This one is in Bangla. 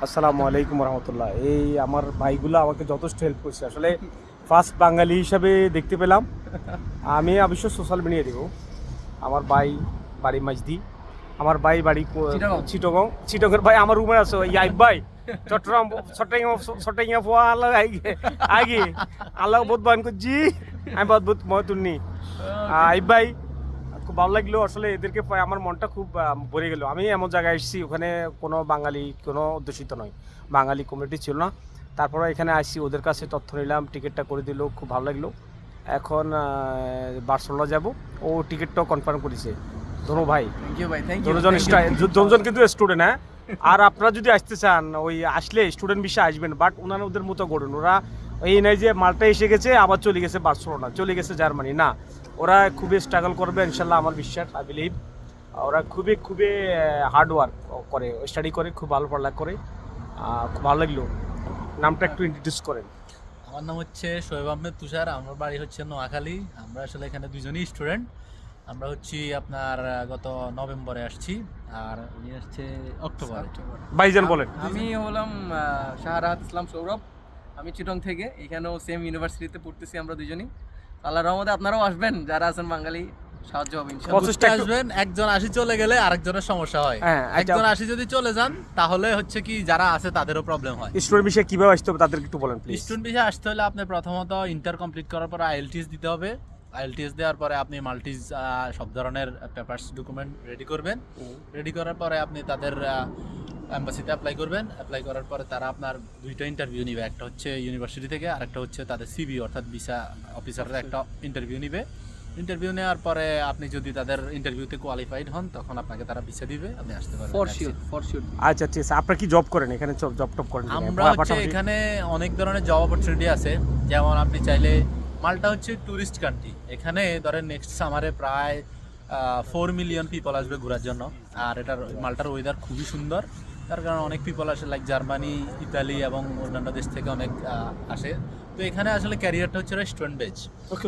আসসালামু আলাইকুম রহমতুল্লাহ। এই আমার ভাইগুলো আমাকে যথেষ্ট হেল্প করছে। আসলে ফার্স্ট বাঙালি হিসাবে দেখতে পেলাম। আমি অবশ্য সোশ্যাল মিডিয়া দেবো। আমার ভাই বাড়ি মাঝদি, আমার ভাই বাড়ি চিটগং। চিটগের ভাই আমার রুমে আছে ওই আইব ভাই চট্টগ্রাম চট্টগ্রাম পোয়া আল্লাহ আগে আল্লাহ বহুত বান করছি। আমি বহুত বহুত মহতুন্নি আইব ভাই, খুব ভালো লাগলো। আসলে এদেরকে পাই আমার মনটা খুব ভরে গেল। আমি এমন জায়গায় এসেছি ওখানে কোনো বাঙালি কোনো অধ্যুষিত নয়, বাঙালি কমিউনিটি ছিল না। তারপরে এখানে আসছি, ওদের কাছে তথ্য নিলাম, টিকিটটা করে দিল, খুব ভালো লাগলো। এখন বার্সেলোনা যাব, ও টিকিটটাও কনফার্ম করেছে। ধনু ভাই, দুজন কিন্তু স্টুডেন্ট, হ্যাঁ। আর আপনারা যদি আসতে চান, ওই আসলে স্টুডেন্ট বিষয়ে আসবেন, বাট ওদের মতো করুন। ওরা এই নাই যে মাল্টা এসে গেছে আবার চলে গেছে বার্সেলোনা, চলে গেছে জার্মানি, না। ওরা খুবই স্ট্রাগল করবে ইনশাল্লাহ, আমার বিশ্বাস, আই বিলিভ। ওরা খুবই খুবই হার্ড ওয়ার্ক করে, স্টাডি করে, খুব ভালো পড়ালেখা করে। খুব ভালো লাগলো। নামটা একটু ইন্ট্রোডিউস করেন। আমার নাম হচ্ছে শোয়েব আহমেদ তুষার, আমার বাড়ি হচ্ছে নোয়াখালী। আমরা আসলে এখানে দুজনই স্টুডেন্ট। আমরা হচ্ছি আপনার গত নভেম্বরে আসছি, আর উনি আসছে অক্টোবরে। ভাইজান বলেন। আমি হলাম শাহরাত ইসলাম সৌরভ। আমি চিটং থেকে, এখানেও সেম ইউনিভার্সিটিতে পড়তেছি আমরা দুজনই। আল্লাহর রহমতে আপনারাও আসবেন, যারা আছেন বাঙালি, সাহায্য হবে ইনশাআল্লাহ। আসবেন, একজন আসি চলে গেলে আরেকজনের সমস্যা হয়। হ্যাঁ, একজন আসি যদি চলে যান তাহলে হচ্ছে কি যারা আছে তাদেরও প্রবলেম হয়। স্টুডেন্ট বিষয়ে কিভাবে আসতে হবে তাদেরকে একটু বলেন প্লিজ। স্টুডেন্ট ভিসা আসতে হলে আপনি প্রথমত ইন্টার কমপ্লিট করার পর আইএলটিএস দিতে হবে। আইএলটিএস দেওয়ার পরে আপনি মাল্টিজ সব ধরনের পেপারস ডকুমেন্ট রেডি করবেন। রেডি করার পরে আপনি তাদের এম্বাসিতে অ্যাপ্লাই করবেন। অ্যাপ্লাই করার পরে তারা আপনার দুইটা ইন্টারভিউ নিবে, একটা হচ্ছে ইউনিভার্সিটি থেকে, আর একটা হচ্ছে তাদের সিবি অর্থাৎ ভিসা অফিসারের একটা ইন্টারভিউ নিবে। ইন্টারভিউ নেওয়ার পরে আপনি যদি তাদের ইন্টারভিউতে কোয়ালিফাইড হন, তখন আপনাকে তারা ভিসা দিবে, আপনি আসতে পারবেন। For sure. আচ্ছা, ঠিক আছে। আপনারা কি জব করেন এখানে? জব টপ করেন? আমরা হচ্ছে এখানে অনেক ধরনের জব অপরচুনিটি আছে। যেমন আপনি চাইলে, মাল্টা হচ্ছে ট্যুরিস্ট কান্ট্রি। এখানে ধরেন নেক্সট সামারে প্রায় 4 মিলিয়ন পিপল আসবে ঘোরার জন্য। আর এটার মাল্টার ওয়েদার খুবই সুন্দর, তার কারণে অনেক পিপল আসে, লাইক জার্মানি, ইতালি এবং অন্যান্য দেশ থেকে অনেক আসে। তো এখানে আসলে ক্যারিয়ারটা হচ্ছে রেস্টুরেন্ট বেজ। ওকে।